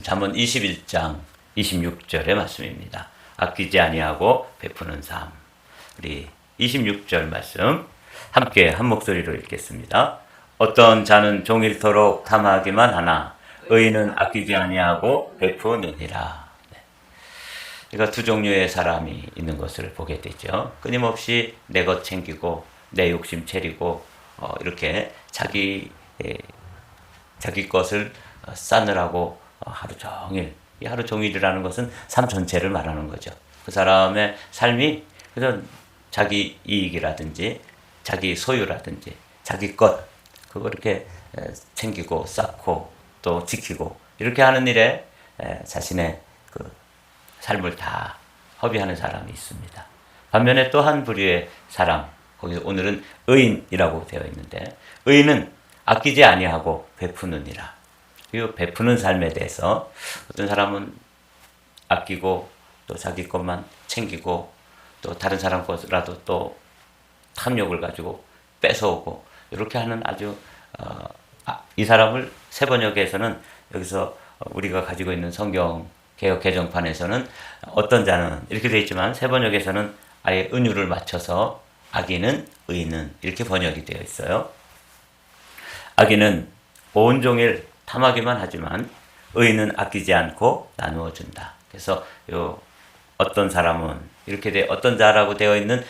잠언 21장 26절의 말씀입니다. 아끼지 아니하고 베푸는 삶. 우리 26절 말씀 함께 한 목소리로 읽겠습니다. 어떤 자는 종일토록 탐하기만 하나 의인은 아끼지 아니하고 베푸느니라. 그러니까 두 종류의 사람이 있는 것을 보게 되죠. 끊임없이 내 것 챙기고 내 욕심 채리고 이렇게 자기 것을 쌓느라고 하루 종일, 이 하루 종일이라는 것은 삶 전체를 말하는 거죠. 그 사람의 삶이 그래서 자기 이익이라든지 자기 소유라든지 자기 것 그거 이렇게 챙기고 쌓고 또 지키고 이렇게 하는 일에 자신의 그 삶을 다 허비하는 사람이 있습니다. 반면에 또 한 부류의 사람, 거기서 오늘은 의인이라고 되어 있는데 의인은 아끼지 아니하고 베푸느니라. 이 베푸는 삶에 대해서 어떤 사람은 아끼고 또 자기 것만 챙기고 또 다른 사람 것이라도 또 탐욕을 가지고 뺏어오고 이렇게 하는 아주 이 사람을 세번역에서는 여기서 우리가 가지고 있는 성경 개역 개정판에서는 어떤 자는 이렇게 되어 있지만 세번역에서는 아예 은유를 맞춰서 악인은 의인은 이렇게 번역이 되어 있어요. 악인은 온종일 탐하기만 하지만 의인은 아끼지 않고 나누어 준다. 그래서 어떤 사람은 이렇게 어떤 자라고 되어 있는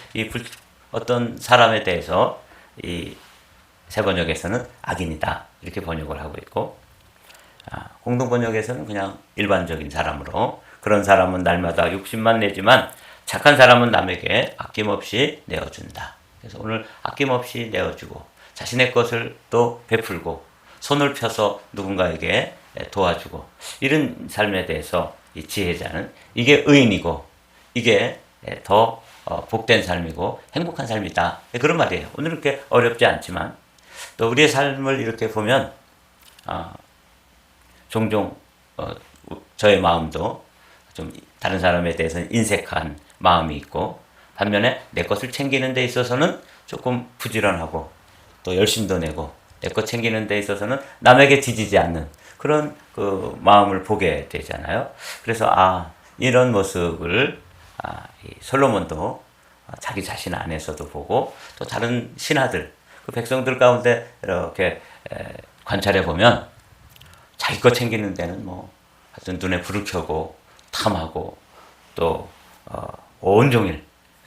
어떤 사람에 대해서 이 세번역에서는 악인이다 이렇게 번역을 하고 있고 공동 번역에서는 그냥 일반적인 사람으로 그런 사람은 날마다 욕심만 내지만 착한 사람은 남에게 아낌없이 내어준다. 그래서 오늘 아낌없이 내어주고 자신의 것을 또 베풀고 손을 펴서 누군가에게 도와주고 이런 삶에 대해서 이 지혜자는 이게 의인이고 이게 더 복된 삶이고 행복한 삶이다. 그런 말이에요. 오늘은 그렇게 어렵지 않지만 또 우리의 삶을 이렇게 보면 종종 저의 마음도 좀 다른 사람에 대해서는 인색한 마음이 있고 반면에 내 것을 챙기는 데 있어서는 조금 부지런하고 또 열심도 내고 내 것 챙기는 데 있어서는 남에게 지지지 않는 그런 그 마음을 보게 되잖아요. 그래서 이런 모습을 솔로몬도 자기 자신 안에서도 보고 또 다른 신하들 그 백성들 가운데 이렇게 관찰해 보면 자기 것 챙기는 데는 뭐 하여튼 눈에 불을 켜고 탐하고 또 온종일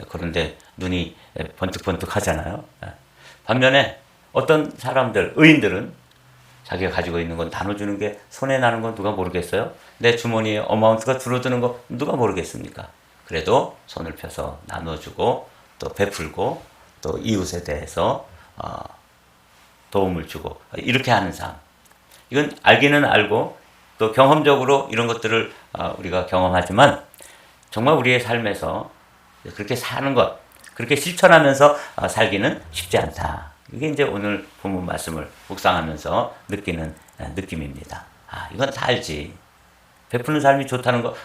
그런데 눈이 번뜩번뜩 하잖아요. 반면에 어떤 사람들, 의인들은 자기가 가지고 있는 건 나눠주는 게 손에 나는 건 누가 모르겠어요? 내 주머니에 어마운트가 줄어드는 거 누가 모르겠습니까? 그래도 손을 펴서 나눠주고 또 베풀고 또 이웃에 대해서 도움을 주고 이렇게 하는 삶. 이건 알기는 알고 또 경험적으로 이런 것들을 우리가 경험하지만 정말 우리의 삶에서 그렇게 사는 것, 그렇게 실천하면서 살기는 쉽지 않다. 이게 이제 오늘 본문 말씀을 묵상하면서 느끼는 느낌입니다. 이건 다 알지. 베푸는 삶이 좋다는 거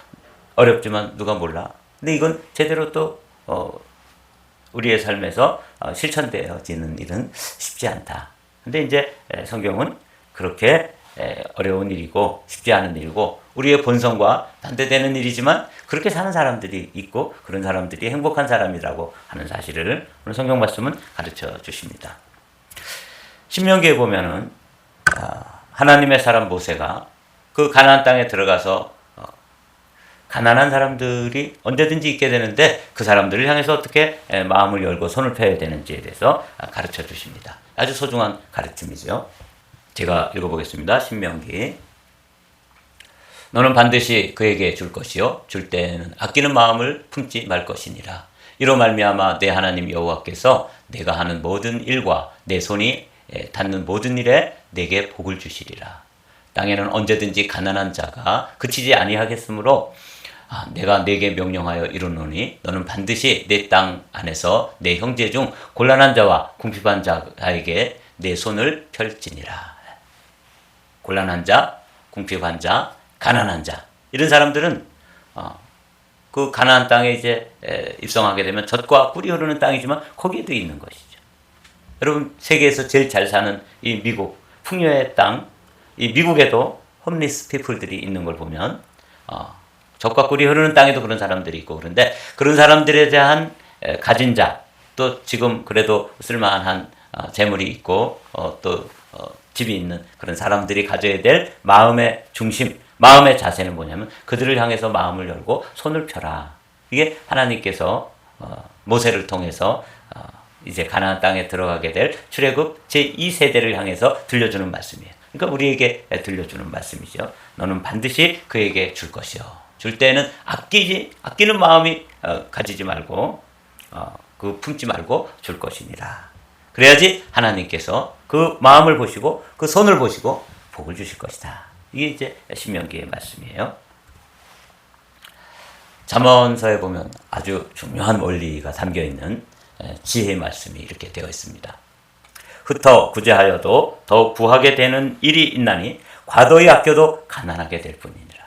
어렵지만 누가 몰라. 근데 이건 제대로 또 우리의 삶에서 실천되어지는 일은 쉽지 않다. 근데 이제 성경은 그렇게 어려운 일이고 쉽지 않은 일이고 우리의 본성과 반대되는 일이지만 그렇게 사는 사람들이 있고 그런 사람들이 행복한 사람이라고 하는 사실을 오늘 성경 말씀은 가르쳐 주십니다. 신명기에 보면은 하나님의 사람 모세가 그 가나안 땅에 들어가서 가난한 사람들이 언제든지 있게 되는데 그 사람들을 향해서 어떻게 마음을 열고 손을 펴야 되는지에 대해서 가르쳐 주십니다. 아주 소중한 가르침이죠. 제가 읽어보겠습니다. 신명기. 너는 반드시 그에게 줄 것이요 줄 때에는 아끼는 마음을 품지 말 것이니라. 이로 말미암아 내 하나님 여호와께서 내가 하는 모든 일과 내 손이 닿는 모든 일에 내게 복을 주시리라. 땅에는 언제든지 가난한 자가 그치지 아니하겠으므로 내가 내게 명령하여 이르노니 너는 반드시 내 땅 안에서 내 형제 중 곤란한 자와 궁핍한 자에게 내 손을 펼지니라. 곤란한 자, 궁핍한 자, 가난한 자 이런 사람들은 그 가나안 땅에 이제 입성하게 되면 젖과 꿀이 흐르는 땅이지만 거기에도 있는 것이죠. 여러분 세계에서 제일 잘 사는 이 미국 풍요의 땅, 이 미국에도 홈리스 피플들이 있는 걸 보면 적과 꿀이 흐르는 땅에도 그런 사람들이 있고 그런데 그런 사람들에 대한 가진 자 또 지금 그래도 쓸만한 재물이 있고 또 집이 있는 그런 사람들이 가져야 될 마음의 중심, 마음의 자세는 뭐냐면 그들을 향해서 마음을 열고 손을 펴라. 이게 하나님께서 모세를 통해서 이제 가나안 땅에 들어가게 될 출애굽 제2세대를 향해서 들려주는 말씀이에요. 그러니까 우리에게 들려주는 말씀이죠. 너는 반드시 그에게 줄 것이요. 줄 때는 아끼는 마음이 가지지 말고 그 품지 말고 줄 것이니라. 그래야지 하나님께서 그 마음을 보시고 그 손을 보시고 복을 주실 것이다. 이게 이제 신명기의 말씀이에요. 잠언서에 보면 아주 중요한 원리가 담겨있는 지혜의 말씀이 이렇게 되어 있습니다. 흩어 구제하여도 더욱 구하게 되는 일이 있나니 과도히 아껴도 가난하게 될 뿐이니라.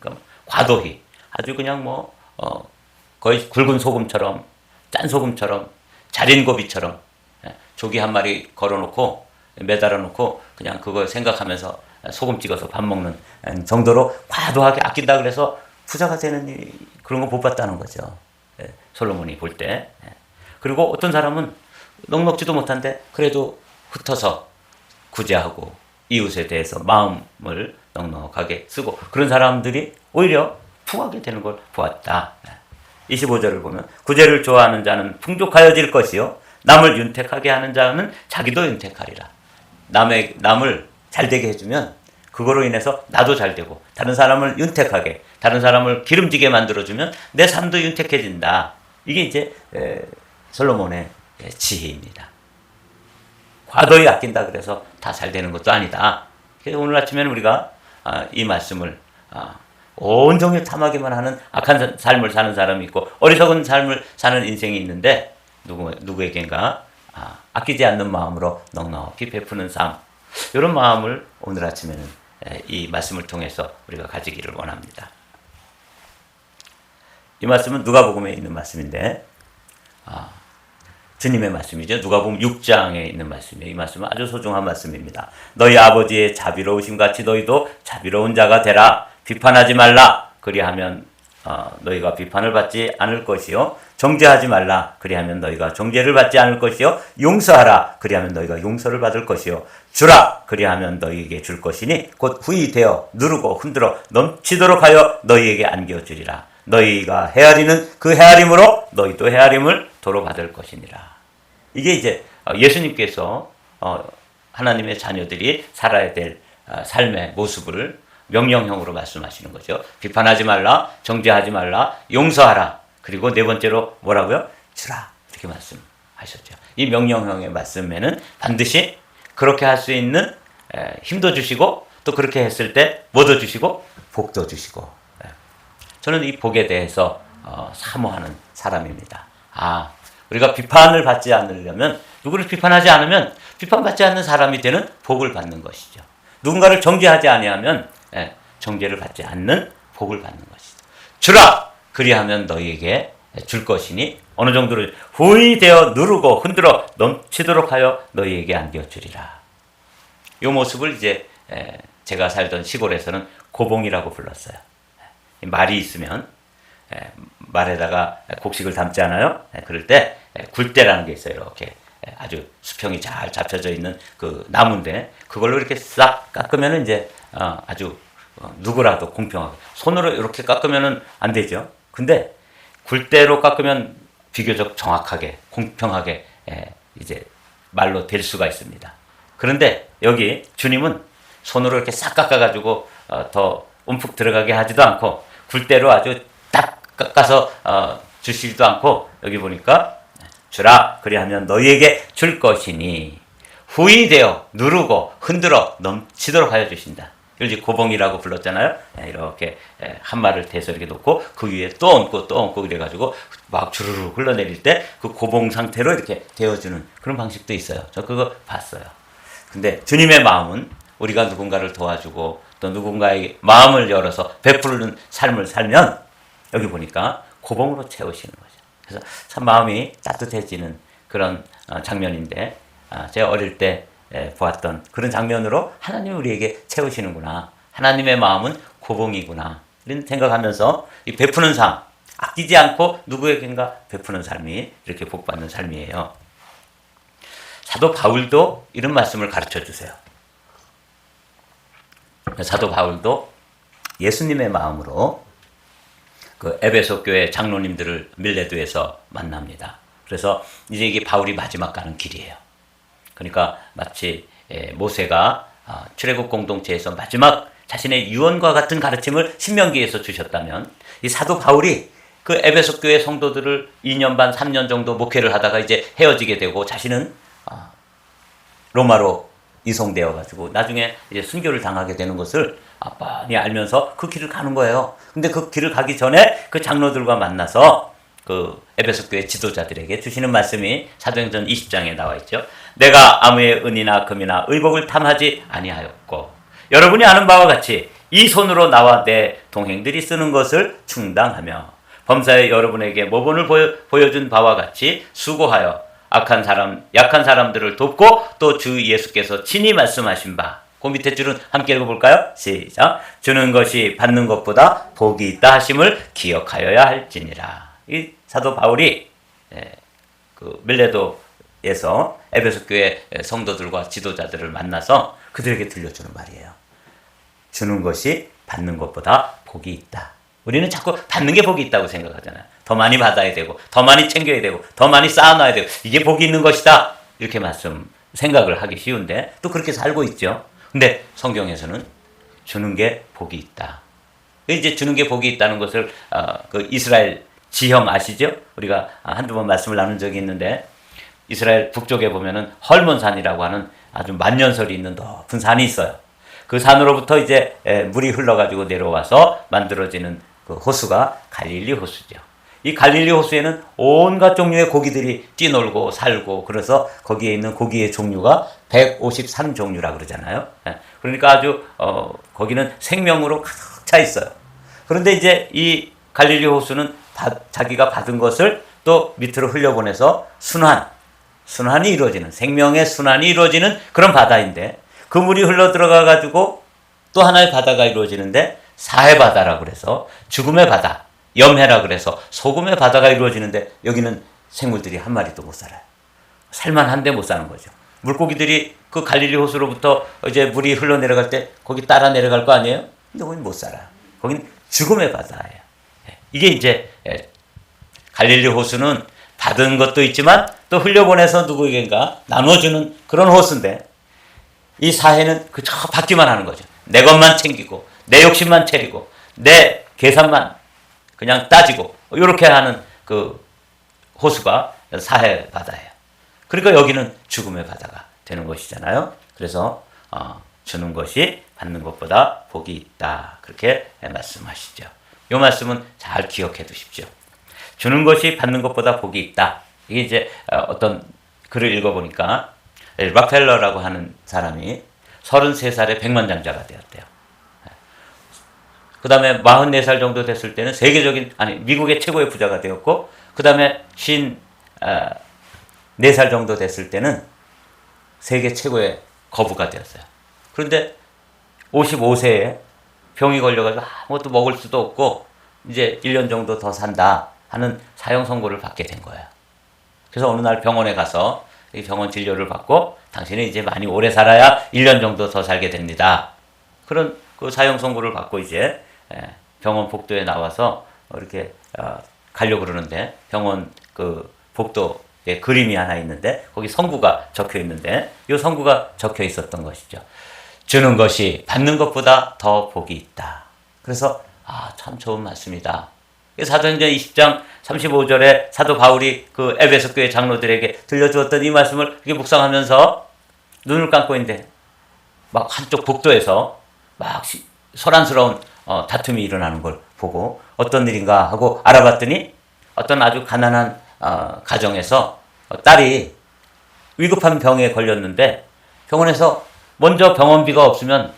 그러니까 과도히 아주 그냥 거의 굵은 소금처럼 짠 소금처럼 자린고비처럼 조기 한 마리 걸어놓고 매달아 놓고 그냥 그걸 생각하면서 소금 찍어서 밥 먹는 정도로 과도하게 아낀다 그래서 부자가 되는 그런 거 못 봤다는 거죠. 솔로몬이 볼 때. 그리고 어떤 사람은 넉넉지도 못한데 그래도 흩어서 구제하고 이웃에 대해서 마음을 넉넉하게 쓰고 그런 사람들이 오히려 풍하게 되는 걸 보았다. 25절을 보면 구제를 좋아하는 자는 풍족하여질 것이요 남을 윤택하게 하는 자는 자기도 윤택하리라. 남을 잘되게 해주면 그거로 인해서 나도 잘되고 다른 사람을 윤택하게 다른 사람을 기름지게 만들어주면 내 삶도 윤택해진다. 이게 이제 솔로몬의 지혜입니다. 과도히 아낀다 그래서 다 잘되는 것도 아니다. 그래서 오늘 아침에는 우리가 이 말씀을 온종일 탐하기만 하는 악한 삶을 사는 사람이 있고 어리석은 삶을 사는 인생이 있는데 누구에겐가 아끼지 않는 마음으로 넉넉히 베푸는 삶, 이런 마음을 오늘 아침에는 이 말씀을 통해서 우리가 가지기를 원합니다. 이 말씀은 누가복음에 있는 말씀인데 주님의 말씀이죠. 누가복음 6장에 있는 말씀이에요. 이 말씀은 아주 소중한 말씀입니다. 너희 아버지의 자비로우심 같이 너희도 자비로운 자가 되라. 비판하지 말라. 그리하면 너희가 비판을 받지 않을 것이요. 정죄하지 말라. 그리하면 너희가 정죄를 받지 않을 것이요. 용서하라. 그리하면 너희가 용서를 받을 것이요. 주라. 그리하면 너희에게 줄 것이니 곧 후히 되어 누르고 흔들어 넘치도록 하여 너희에게 안겨주리라. 너희가 헤아리는 그 헤아림으로 너희도 헤아림을 도로 받을 것이니라. 이게 이제 예수님께서 하나님의 자녀들이 살아야 될 삶의 모습을 명령형으로 말씀하시는 거죠. 비판하지 말라, 정죄하지 말라, 용서하라. 그리고 네 번째로 뭐라고요? 주라. 이렇게 말씀하셨죠. 이 명령형의 말씀에는 반드시 그렇게 할 수 있는 힘도 주시고 또 그렇게 했을 때 뭐도 주시고 복도 주시고. 저는 이 복에 대해서 사모하는 사람입니다. 우리가 비판을 받지 않으려면 누구를 비판하지 않으면 비판받지 않는 사람이 되는 복을 받는 것이죠. 누군가를 정죄하지 아니하면 정죄를 받지 않는 복을 받는 것이다. 주라! 그리하면 너희에게 줄 것이니 어느 정도로 후히 되어 누르고 흔들어 넘치도록 하여 너희에게 안겨주리라. 이 모습을 이제 제가 살던 시골에서는 고봉이라고 불렀어요. 말이 있으면 말에다가 곡식을 담지 않아요? 그럴 때 굴대라는 게 있어요. 이렇게 아주 수평이 잘 잡혀져 있는 그 나무인데 그걸로 이렇게 싹 깎으면 이제 아주 누구라도 공평하게 손으로 이렇게 깎으면 안 되죠. 근데 굴대로 깎으면 비교적 정확하게 공평하게 이제 말로 될 수가 있습니다. 그런데 여기 주님은 손으로 이렇게 싹 깎아가지고 더 움푹 들어가게 하지도 않고 굴대로 아주 딱 깎아서 주시지도 않고 여기 보니까 주라 그리하면 너희에게 줄 것이니 후히 되어 누르고 흔들어 넘치도록 하여 주신다. 이걸 이제 고봉이라고 불렀잖아요. 이렇게 한 말을 대서 이렇게 놓고 그 위에 또 얹고 이래가지고 막 주르르 흘러내릴 때 그 고봉 상태로 이렇게 되어주는 그런 방식도 있어요. 저 그거 봤어요. 근데 주님의 마음은 우리가 누군가를 도와주고 또 누군가에게 마음을 열어서 베푸는 삶을 살면 여기 보니까 고봉으로 채우시는 거죠. 그래서 참 마음이 따뜻해지는 그런 장면인데 제가 어릴 때 보았던 그런 장면으로 하나님이 우리에게 채우시는구나 하나님의 마음은 고봉이구나 이런 생각하면서 이 베푸는 삶, 아끼지 않고 누구에겐가 베푸는 삶이 이렇게 복받는 삶이에요. 사도 바울도 이런 말씀을 가르쳐 주세요. 사도 바울도 예수님의 마음으로 그 에베소 교회 장로님들을 밀레도에서 만납니다. 그래서 이제 이게 바울이 마지막 가는 길이에요. 그러니까 마치 모세가 출애굽 공동체에서 마지막 자신의 유언과 같은 가르침을 신명기에서 주셨다면 이 사도 바울이 그 에베소 교회 성도들을 2년 반, 3년 정도 목회를 하다가 이제 헤어지게 되고 자신은 로마로 이송되어 가지고 나중에 이제 순교를 당하게 되는 것을 뻔히 알면서 그 길을 가는 거예요. 근데 그 길을 가기 전에 그 장로들과 만나서 그 에베소 교회 지도자들에게 주시는 말씀이 사도행전 20장에 나와 있죠. 내가 아무의 은이나 금이나 의복을 탐하지 아니하였고 여러분이 아는 바와 같이 이 손으로 나와 내 동행들이 쓰는 것을 충당하며 범사에 여러분에게 모본을 보여준 바와 같이 수고하여 약한 사람들을 돕고 또 주 예수께서 친히 말씀하신 바. 그 밑에 줄은 함께 읽어볼까요? 시작. 주는 것이 받는 것보다 복이 있다 하심을 기억하여야 할지니라. 이 사도 바울이 그 밀레도에서 에베소 교회 성도들과 지도자들을 만나서 그들에게 들려주는 말이에요. 주는 것이 받는 것보다 복이 있다. 우리는 자꾸 받는 게 복이 있다고 생각하잖아요. 더 많이 받아야 되고 더 많이 챙겨야 되고 더 많이 쌓아놔야 되고 이게 복이 있는 것이다. 이렇게 생각을 하기 쉬운데 또 그렇게 살고 있죠. 근데 성경에서는 주는 게 복이 있다. 이제 주는 게 복이 있다는 것을 그 이스라엘 지형 아시죠? 우리가 한두 번 말씀을 나눈 적이 있는데 이스라엘 북쪽에 보면은 헐몬산이라고 하는 아주 만년설이 있는 높은 산이 있어요. 그 산으로부터 이제 물이 흘러가지고 내려와서 만들어지는 그 호수가 갈릴리 호수죠. 이 갈릴리 호수에는 온갖 종류의 고기들이 뛰놀고 살고 그래서 거기에 있는 고기의 종류가 153종류라 그러잖아요. 그러니까 아주 거기는 생명으로 가득 차 있어요. 그런데 이제 이 갈릴리 호수는 자기가 받은 것을 또 밑으로 흘려보내서 순환이 이루어지는 생명의 순환이 이루어지는 그런 바다인데 그 물이 흘러 들어가 가지고 또 하나의 바다가 이루어지는데 사해바다라고 그래서 죽음의 바다, 염해라 그래서 소금의 바다가 이루어지는데 여기는 생물들이 한 마리도 못 살아요. 살만한데 못 사는 거죠. 물고기들이 그 갈릴리 호수로부터 이제 물이 흘러 내려갈 때 거기 따라 내려갈 거 아니에요? 근데 거긴 못 살아요. 거긴 죽음의 바다예요. 이게 이제 갈릴리 호수는 받은 것도 있지만 또 흘려보내서 누구에겐가 나눠주는 그런 호수인데 이 사해는 그저 받기만 하는 거죠. 내 것만 챙기고 내 욕심만 차리고 내 계산만 그냥 따지고 이렇게 하는 그 호수가 사해 바다예요. 그러니까 여기는 죽음의 바다가 되는 것이잖아요. 그래서 주는 것이 받는 것보다 복이 있다. 그렇게 말씀하시죠. 이 말씀은 잘 기억해 두십시오. 주는 것이 받는 것보다 복이 있다. 이게 이제 어떤 글을 읽어보니까 락펠러라고 하는 사람이 33살에 백만장자가 되었대요. 그 다음에 44살 정도 됐을 때는 미국의 최고의 부자가 되었고, 그 다음에 54살 정도 됐을 때는 세계 최고의 거부가 되었어요. 그런데 55세에 병이 걸려가지고 아무것도 먹을 수도 없고, 이제 1년 정도 더 산다 하는 사형 선고를 받게 된 거예요. 그래서 어느 날 병원에 가서 이 병원 진료를 받고, 당신은 이제 많이 오래 살아야 1년 정도 더 살게 됩니다. 그런 그 사형 선고를 받고 이제 병원 복도에 나와서 이렇게 가려고 그러는데, 병원 그 복도에 그림이 하나 있는데 거기 선구가 적혀 있는데, 이 선구가 적혀 있었던 것이죠. 주는 것이 받는 것보다 더 복이 있다. 그래서 참 좋은 말씀이다. 사도행전 20장 35절에 사도 바울이 그 에베소 교회 장로들에게 들려주었던 이 말씀을 이렇게 묵상하면서 눈을 감고 있는데 막 한쪽 복도에서 막 소란스러운 다툼이 일어나는 걸 보고 어떤 일인가 하고 알아봤더니 어떤 아주 가난한 가정에서 딸이 위급한 병에 걸렸는데 병원에서 먼저 병원비가 없으면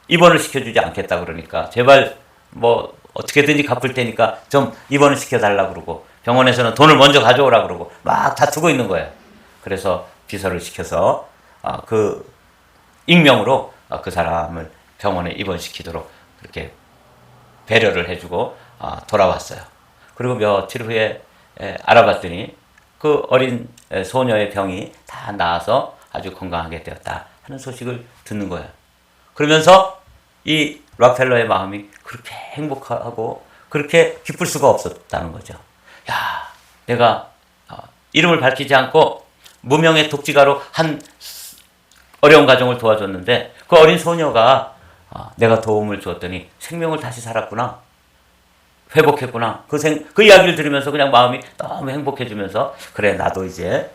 입원을 시켜주지 않겠다 그러니까 제발 뭐 어떻게든지 갚을 테니까 좀 입원을 시켜달라고 그러고 병원에서는 돈을 먼저 가져오라고 그러고 막 다투고 있는 거예요. 그래서 비서를 시켜서 그 익명으로 그 사람을 병원에 입원시키도록 그렇게 배려를 해주고 돌아왔어요. 그리고 며칠 후에 알아봤더니 그 어린 소녀의 병이 다 나아서 아주 건강하게 되었다 하는 소식을 듣는 거예요. 그러면서 이 락펠러의 마음이 그렇게 행복하고 그렇게 기쁠 수가 없었다는 거죠. 야, 내가 이름을 밝히지 않고 무명의 독지가로 한 어려운 가정을 도와줬는데 그 어린 소녀가 내가 도움을 주었더니 생명을 다시 살았구나. 회복했구나. 그 이야기를 들으면서 그냥 마음이 너무 행복해지면서 그래 나도 이제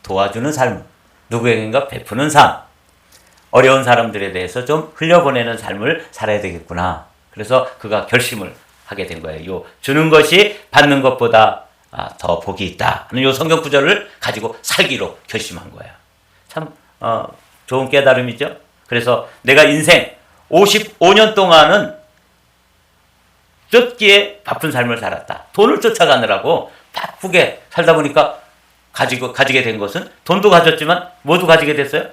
도와주는 삶, 누구에겐가 베푸는 삶, 어려운 사람들에 대해서 좀 흘려보내는 삶을 살아야 되겠구나. 그래서 그가 결심을 하게 된 거예요. 주는 것이 받는 것보다 더 복이 있다 하는 요 성경 구절을 가지고 살기로 결심한 거예요. 참 좋은 깨달음이죠. 그래서 내가 인생 55년 동안은 쫓기에 바쁜 삶을 살았다. 돈을 쫓아가느라고 바쁘게 살다 보니까 가지게 된 것은 돈도 가졌지만 모두 가지게 됐어요.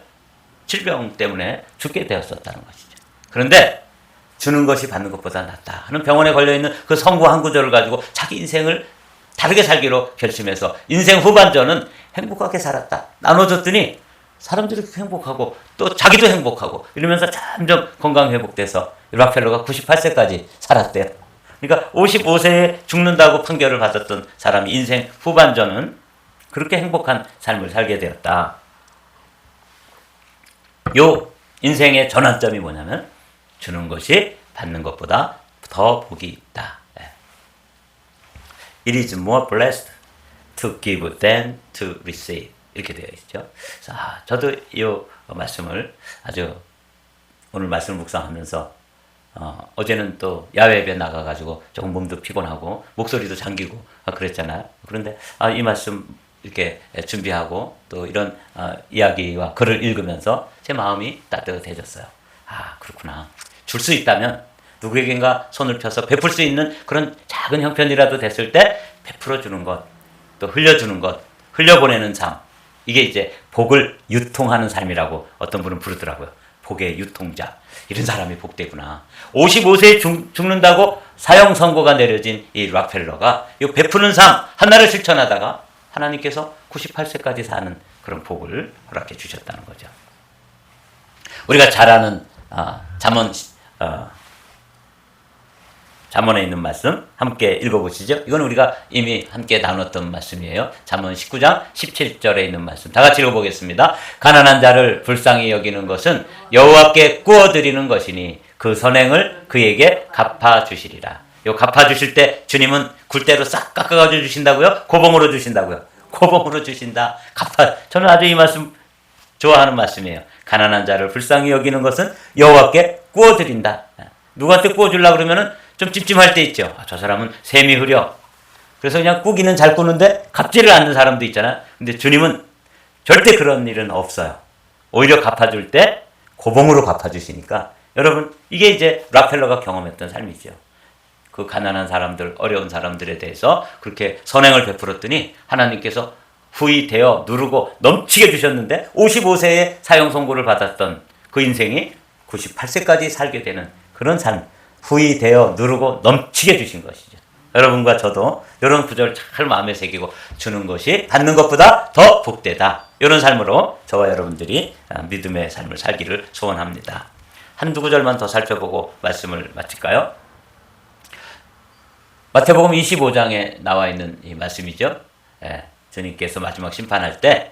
질병 때문에 죽게 되었었다는 것이죠. 그런데 주는 것이 받는 것보다 낫다 하는 병원에 걸려있는 그 성구 한 구절을 가지고 자기 인생을 다르게 살기로 결심해서 인생 후반전은 행복하게 살았다. 나눠줬더니 사람들이 행복하고 또 자기도 행복하고 이러면서 점점 건강 회복돼서 락펠러가 98세까지 살았대요. 그러니까 55세에 죽는다고 판결을 받았던 사람이 인생 후반전은 그렇게 행복한 삶을 살게 되었다. 요 인생의 전환점이 뭐냐면 주는 것이 받는 것보다 더 복이 있다. It is more blessed to give than to receive. 이렇게 되어 있죠. 자, 저도 이 말씀을 아주 오늘 말씀을 묵상하면서 어제는 또 야외에 나가가지고 조금 몸도 피곤하고 목소리도 잠기고 그랬잖아요. 그런데 이 말씀 이렇게 준비하고 또 이런 이야기와 글을 읽으면서 제 마음이 따뜻해졌어요. 그렇구나. 줄 수 있다면 누구에겐가 손을 펴서 베풀 수 있는 그런 작은 형편이라도 됐을 때 베풀어 주는 것, 또 흘려주는 것, 흘려보내는 삶. 이게 이제 복을 유통하는 삶이라고 어떤 분은 부르더라고요. 복의 유통자. 이런 사람이 복되구나. 55세에 죽는다고 사형 선고가 내려진 이 락펠러가 이 베푸는 삶 하나를 실천하다가 하나님께서 98세까지 사는 그런 복을 허락해 주셨다는 거죠. 우리가 잘 아는 잠언에 있는 말씀 함께 읽어보시죠. 이건 우리가 이미 함께 나눴던 말씀이에요. 잠언 19장 17절에 있는 말씀. 다 같이 읽어보겠습니다. 가난한 자를 불쌍히 여기는 것은 여호와께 구워드리는 것이니 그 선행을 그에게 갚아주시리라. 요 갚아주실 때 주님은 굴대로 싹 깎아가지고 주신다고요? 고봉으로 주신다고요? 고봉으로 주신다. 저는 아주 이 말씀 좋아하는 말씀이에요. 가난한 자를 불쌍히 여기는 것은 여호와께 구워드린다. 누구한테 구워주려고 그러면은 좀 찜찜할 때 있죠. 저 사람은 셈이 흐려. 그래서 그냥 꾸기는 잘 꾸는데 갚지를 않는 사람도 있잖아요. 근데 주님은 절대 그런 일은 없어요. 오히려 갚아줄 때 고봉으로 갚아주시니까 여러분 이게 이제 락펠러가 경험했던 삶이죠. 그 가난한 사람들, 어려운 사람들에 대해서 그렇게 선행을 베풀었더니 하나님께서 후이 되어 누르고 넘치게 주셨는데 55세에 사형 선고를 받았던 그 인생이 98세까지 살게 되는 그런 삶. 후이 되어 누르고 넘치게 주신 것이죠. 여러분과 저도 이런 구절을 잘 마음에 새기고 주는 것이 받는 것보다 더 복되다. 이런 삶으로 저와 여러분들이 믿음의 삶을 살기를 소원합니다. 한두 구절만 더 살펴보고 말씀을 마칠까요? 마태복음 25장에 나와 있는 이 말씀이죠. 주님께서 마지막 심판할 때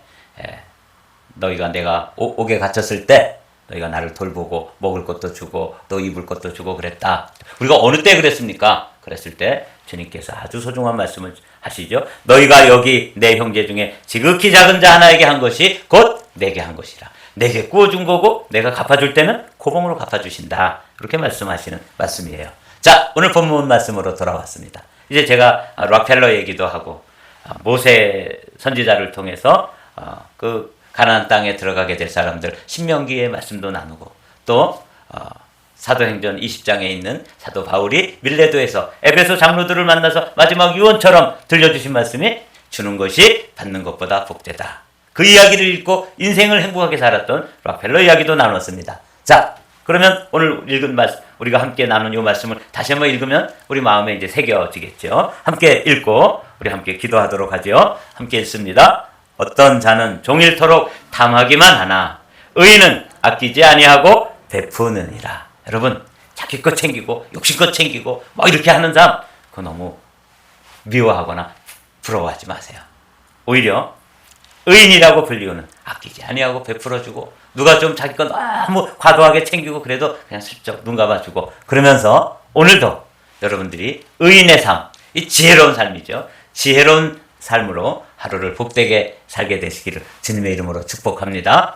너희가 내가 옥에 갇혔을 때 너희가 나를 돌보고 먹을 것도 주고 또 입을 것도 주고 그랬다. 우리가 어느 때 그랬습니까? 그랬을 때 주님께서 아주 소중한 말씀을 하시죠. 너희가 여기 내 형제 중에 지극히 작은 자 하나에게 한 것이 곧 내게 한 것이라. 내게 구워준 거고 내가 갚아줄 때는 고봉으로 갚아주신다. 그렇게 말씀하시는 말씀이에요. 자, 오늘 본문 말씀으로 돌아왔습니다. 이제 제가 락펠러 얘기도 하고 모세 선지자를 통해서 그 가나안 땅에 들어가게 될 사람들 신명기의 말씀도 나누고 또 사도행전 20장에 있는 사도 바울이 밀레도에서 에베소 장로들을 만나서 마지막 유언처럼 들려주신 말씀이 주는 것이 받는 것보다 복되다. 그 이야기를 읽고 인생을 행복하게 살았던 락펠러 이야기도 나눴습니다. 자, 그러면 오늘 읽은 말씀, 우리가 함께 나눈 이 말씀을 다시 한번 읽으면 우리 마음에 이제 새겨지겠죠. 함께 읽고 우리 함께 기도하도록 하죠. 함께 읽습니다. 어떤 자는 종일토록 탐하기만 하나 의인은 아끼지 아니하고 베푸느니라. 여러분, 자기 것 챙기고 욕심껏 챙기고 막 이렇게 하는 사람, 그거 너무 미워하거나 부러워하지 마세요. 오히려 의인이라고 불리우는 아끼지 아니하고 베풀어주고, 누가 좀 자기 것 너무 과도하게 챙기고 그래도 그냥 슬쩍 눈 감아주고, 그러면서 오늘도 여러분들이 의인의 삶, 이 지혜로운 삶이죠. 지혜로운 삶으로 하루를 복되게 살게 되시기를 주님의 이름으로 축복합니다.